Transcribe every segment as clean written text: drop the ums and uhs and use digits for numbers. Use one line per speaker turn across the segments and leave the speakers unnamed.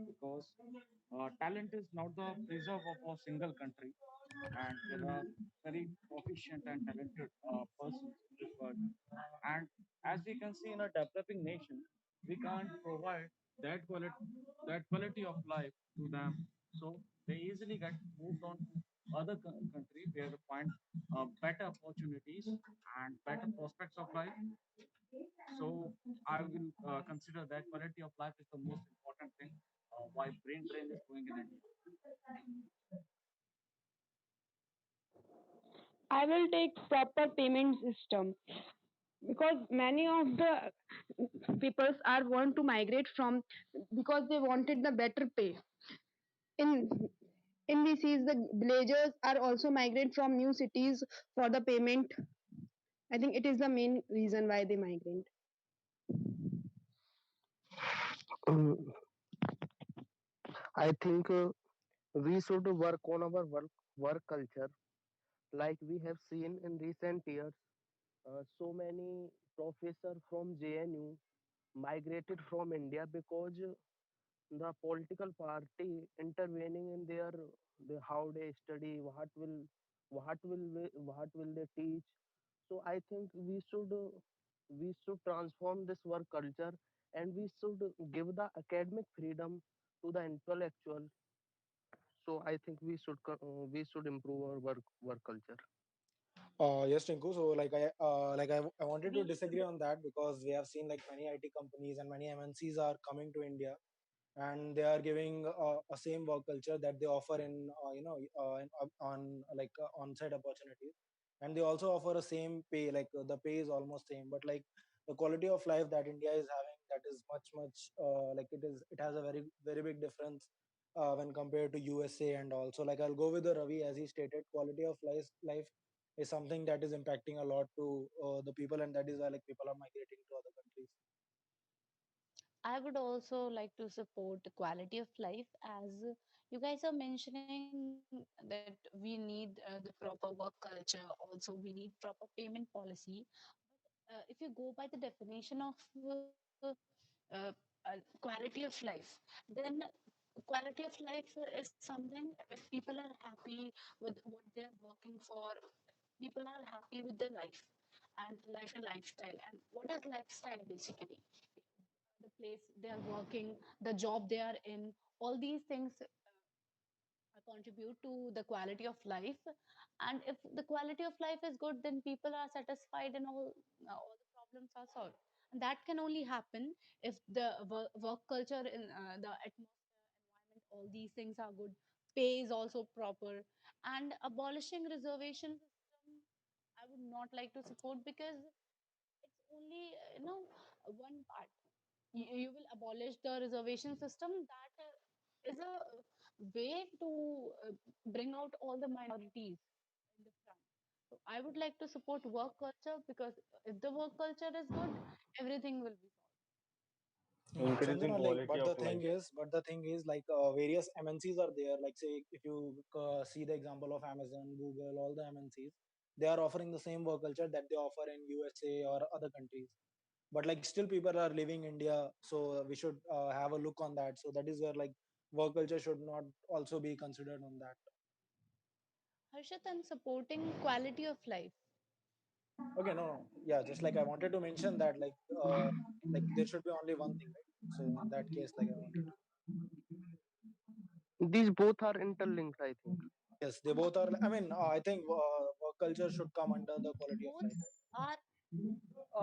because talent is not the preserve of a single country, and there are very proficient and talented persons in this world. And as we can see in a developing nation, we can't provide that quality of life to them, so they easily get moved on to other country where they find better opportunities and better prospects of life. So I will consider that quality of life is the most important thing. Why brain drain is going in India.
I will take proper payment system because many of the peoples are want to migrate from because they wanted the better pay. In we see the villagers are also migrate from new cities for the payment. I think it is the main reason why they migrate.
Mm, I think we should work on our work culture, like we have seen in recent years. So many professors from JNU migrated from India because the political party intervening in their how they study, what will they teach. So I think we should transform this work culture, and we should give the academic freedom to the intellectual. So I think we should improve our work culture.
Yes, Tinku. So, I wanted to disagree on that because we have seen like many IT companies and many MNCs are coming to India, and they are giving a same work culture that they offer in on on-site opportunities, and they also offer a same pay. The pay is almost same, but like the quality of life that India is having, that is much it has a very big difference when compared to USA. And also, like, I'll go with the Ravi, as he stated, quality of life is something that is impacting a lot to the people, and that is why like people are migrating to other countries.
I would also like to support the quality of life as you guys are mentioning that we need the proper work culture. Also, we need proper payment policy. If you go by the definition of uh, quality of life, then quality of life is something if people are happy with what they're working for, people are happy with their life and life and lifestyle. And what is lifestyle basically? The place they are working, the job they are in, all these things contribute to the quality of life. And if the quality of life is good, then people are satisfied and all the problems are solved. And that can only happen if the work culture in the atmosphere, environment, all these things are good. Pay is also proper. And abolishing reservation system, I would not like to support because it's only one part. You will abolish the reservation system. That is a way to bring out all the minorities in the front. So I would like to support work culture because if the work culture is good, everything will be
Increasing
Sanjana, like,
quality of life.
but the thing is, like, various MNCs are there. Like, say, if you see the example of Amazon, Google, all the MNCs, they are offering the same work culture that they offer in USA or other countries. But like, still, people are leaving India, so we should have a look on that. So that is where like work culture should not also be considered on that.
Harshit, and supporting quality of life.
Okay, no, no, yeah, just like I wanted to mention that, like there should be only one thing, right? So in that case, like I wanted to.
These both are interlinked, I think.
Yes, they both are. I mean, I think work culture should come under the quality of
Both
life.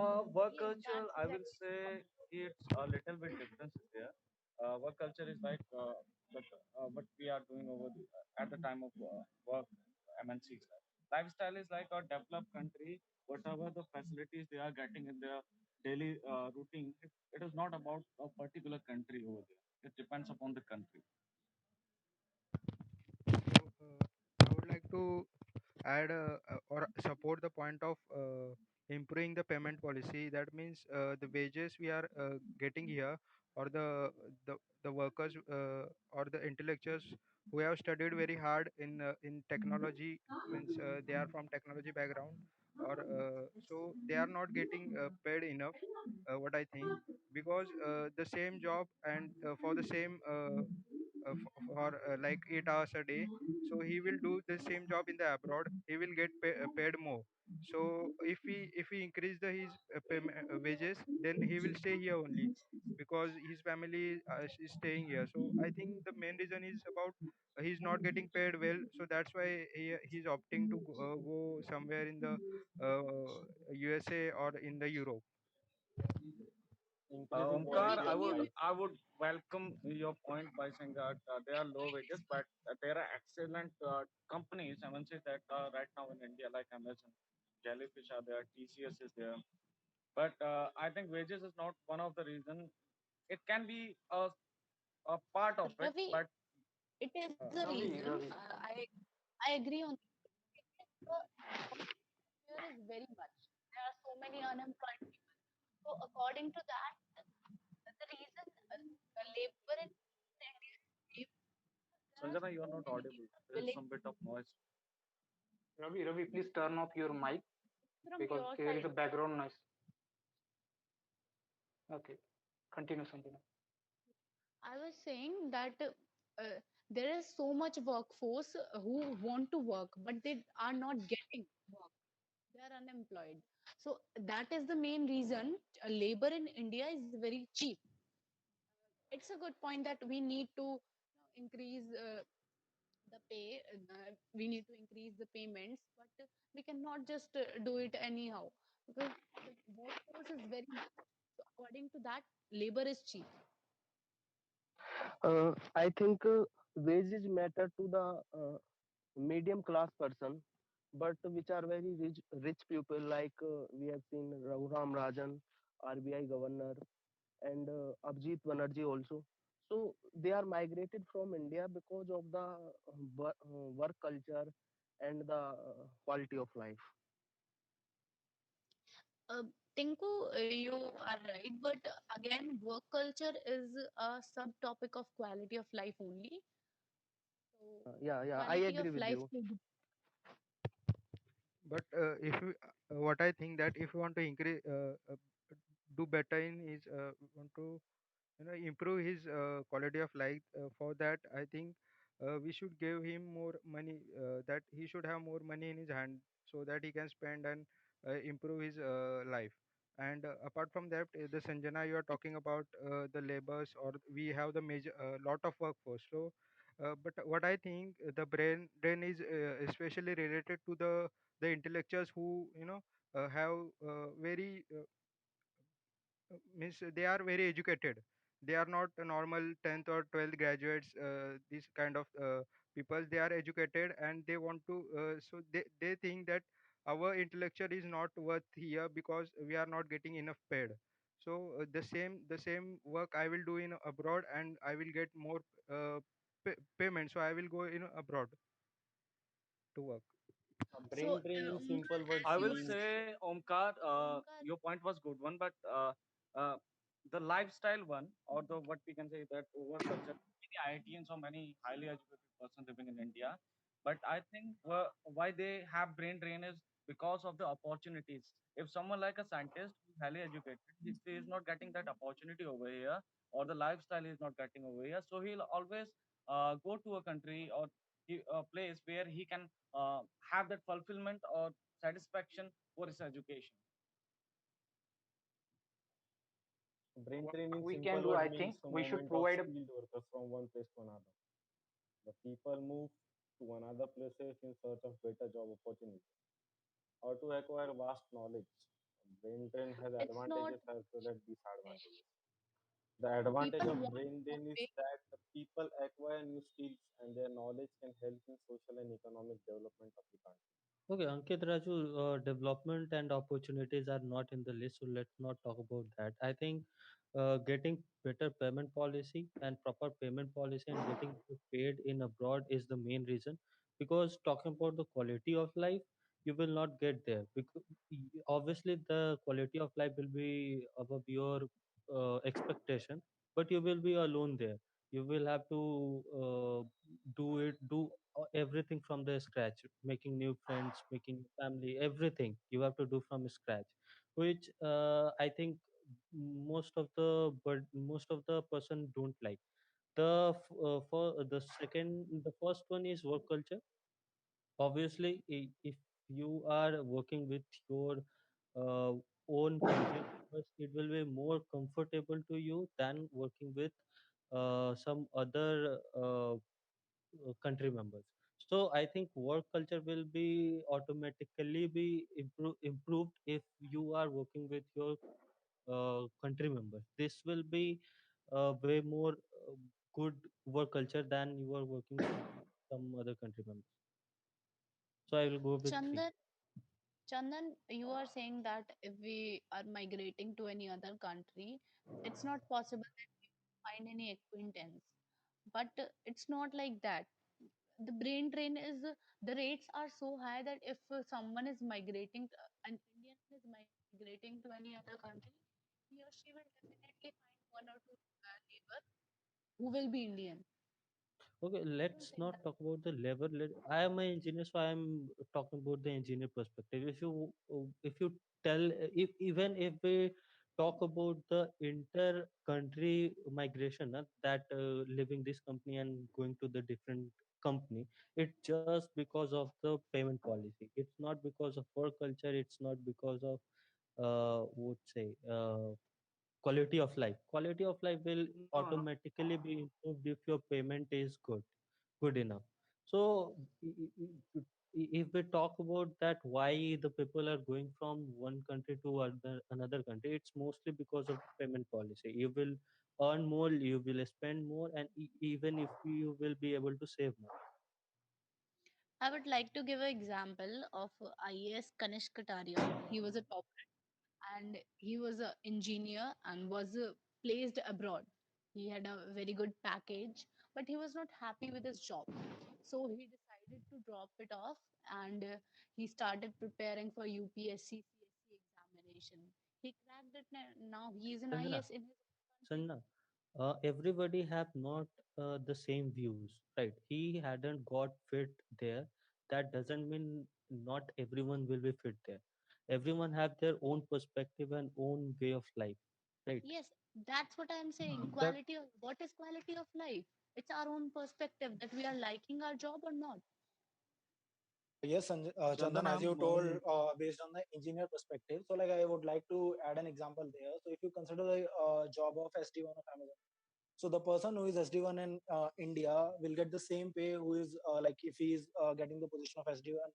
are,
Work
yes,
culture,
that's
I will
exactly.
say it's a little bit difference is there. Work culture is like what we are doing at the time of work, MNCs. Lifestyle is like a developed country, whatever the facilities they are getting in their daily routine, it is not about a particular country over there. It depends upon the country.
So, I would like to add or support the point of improving the payment policy. That means the wages we are getting here, or the the workers or the intellectuals who have studied very hard in technology, means they are from technology background. or so they are not getting paid enough, what I think, because the same job and for the same for like 8 hours a day, so he will do the same job in the abroad, he will get paid more. So if he increase the his wages, then he will stay here only, because his family is staying here. So I think the main reason is about he's not getting paid well, so that's why he's opting to go somewhere in the USA or in the Europe.
Increasing
Omkar,
Ravi,
I
volunteer
would
can you
hours.
I would welcome your point by saying that they are low wages, but there are excellent companies, MNCs that are right now in India, like Amazon, Jellyfish are there, TCS is there. But I think wages is not one of the reason. It can be a part of it,
Ravi,
but
it is
uh,
the reason.
Ravi.
I agree on the here is very much. There are so many unemployed people. So according to that, the reason labor in India is cheap, there are
Sanjana, you are
so
not
many
audible.
people
There is
willing
some bit of noise.
Ravi, please turn off your mic
from
because
your
there is a
side.
background noise. Okay, continue, Sanjana.
I was saying that there is so much workforce who want to work, but they are not getting work. They are unemployed. So that is the main reason labor in India is very cheap. It's a good point that we need to increase the pay. We need to increase the payments, but we cannot just do it anyhow because the workforce is very much. So according to that, labor is cheap.
I think wages matter to the medium class person, but which are very rich people like we have seen Raghuram Rajan, RBI governor, and Abhijit Banerjee also. So they are migrated from India because of the work culture and the quality of life.
Uh, Tinku, you are right, but again, work culture is a subtopic of quality of life only. So,
Yeah, I
quality of
agree with
life
you.
should.
But if you, what I think that if you want to increase do better in his want to improve his quality of life, for that I think we should give him more money, that he should have more money in his hand, so that he can spend and improve his life. And apart from that, the Sanjana, you are talking about the labors, or we have the major lot of workforce. So but what I think, the brain is especially related to the intellectuals who have very means they are very educated. They are not a normal 10th or 12th graduates, these kind of people. They are educated and they want to so they think that our intellectual is not worth here because we are not getting enough paid. So the same work I will do in abroad, and I will get more payment, so I will go in abroad to work.
So,
Brain drain in
Omkar,
simple words
as
I
you
will
were
means
saying,
say, Omkar,
Omkar,
your point was good one, but uh, the lifestyle one, or the what we can say that over culture, many IITians or many highly educated person living in India, but I think why they have brain drain is because of the opportunities. If someone like a scientist who's highly educated, he is not getting that opportunity over here, or the lifestyle is not getting over here, so he'll always go to a country or a place where he can have that fulfillment or satisfaction for his education.
brain drain in
We can
simple
do,
word
I
means
think
the
we should
movement of
provide a
skilled workers from one place to another. The people move to another places in search of better job opportunities or to acquire vast knowledge. Brain drain has
it's not
advantages as well as disadvantages. The
people
advantage of
want
brain
to
drain is
pay.
that the people acquire new skills and their knowledge can help in social and economic development of the country.
Okay, Ankit Raju, development and opportunities are not in the list, so let's not talk about that. I think getting better payment policy and proper payment policy and getting paid in abroad is the main reason. Because talking about the quality of life, you will not get there. Because obviously the quality of life will be above your expectation, but you will be alone there. You will have to do everything from the scratch, making new friends, making family, everything you have to do from scratch, which I think most of the person don't like. For the second, the first one is work culture. Obviously, if you are working with your uh, own country members, it will be more comfortable to you than working with some other country members. So I think work culture will be automatically be improved if you are working with your country members. This will be way more good work culture than you are working from some other country members. So I will go with three.
Chandan, Chandan, you are saying that if we are migrating to any other country, it's not possible that we find any acquaintance. But it's not like that. The brain drain is the rates are so high that if someone is migrating, an Indian is migrating to any other country, he or she will definitely find one or two neighbor who will be Indian.
Okay,
I don't
let's
think
not
that.
talk about the level. I am an engineer, so I am talking about the engineer perspective. If you tell, if even if we talk about the inter-country migration, that leaving this company and going to the different company, it's just because of the payment policy. It's not because of work culture. It's not because of would say quality of life. Quality of life will
No, no.
automatically be improved if your payment is good enough. So if we talk about that, why the people are going from one country to another country, it's mostly because of the payment policy. You will earn more, you will spend more, and even if you will be able to save more.
I would like to give an example of IAS Kanish Kataria. He was a top and he was an engineer and was placed abroad. He had a very good package, but he was not happy with his job. So he decided to drop it off and he started preparing for UPSC CSC examination. He cracked it. Now he is an
Sanjana,
IAS in his country.
Sanjana, everybody have not the same views, right? He hadn't got fit there. That doesn't mean not everyone will be fit there. Everyone have their own perspective and own way of life, right?
Yes, that's what I'm saying.
That
Quality of what is quality of life? It's our own perspective that we are liking our job or not.
Yes,
Chandan,
Chandan, as you
I'm
told, based on the engineer perspective, so like I would like to add an example there. So if you consider the job of SD1 of Amazon, so the person who is SD1 in India will get the same pay who is like if he is getting the position of SD1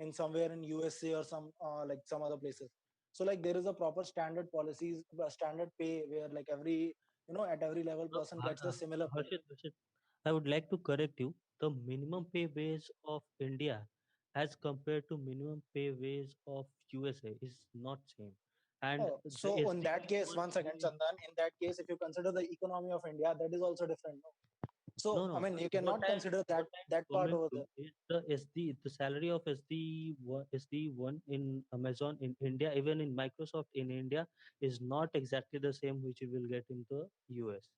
in somewhere in USA or some like some other places. So like there is a proper standard policies, standard pay where like every at every level
Uh,
person
Har-
gets the
uh,
similar pay.
Harshit, I would like to correct you. The minimum pay wage of India as compared to minimum pay wage of USA is not same. And
Oh,
the
so in that case,
SD1
one second,
will
Chandan. In that case, if you consider the economy of India, that is also different. No?
no
So I
no.
mean, you
What
cannot
I'm
consider
what I'm
that part
coming
over
to
there.
is the salary of SD1 in Amazon in India, even in Microsoft in India, is not exactly the same which you will get in the US.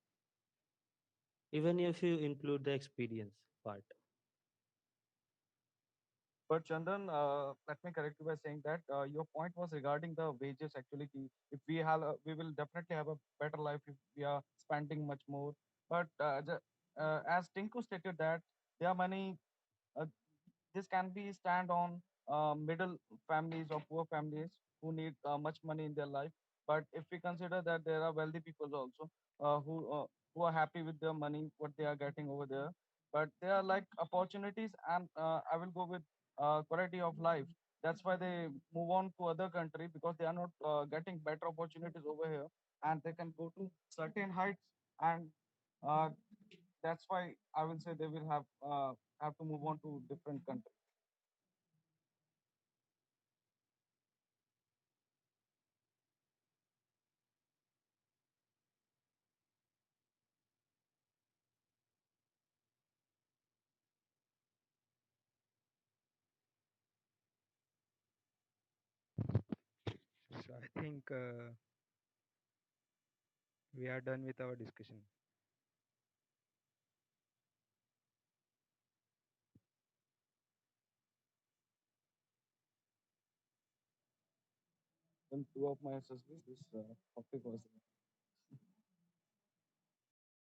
Even if you include the experience part.
But Chandan, let me correct you by saying that your point was regarding the wages. Actually, if we have, we will definitely have a better life if we are spending much more. But as Tinku stated that there are many. This can be stand on middle families or poor families who need much money in their life. But if we consider that there are wealthy people also who are happy with their money, what they are getting over there. But there are like opportunities, and I will go with quality of life. That's why they move on to other country because they are not getting better opportunities over here, and they can go to certain heights, and uh, that's why I will say they will have to move on to different countries.
So I think we are done with our discussion.
in two of my SSBs, this topic was there.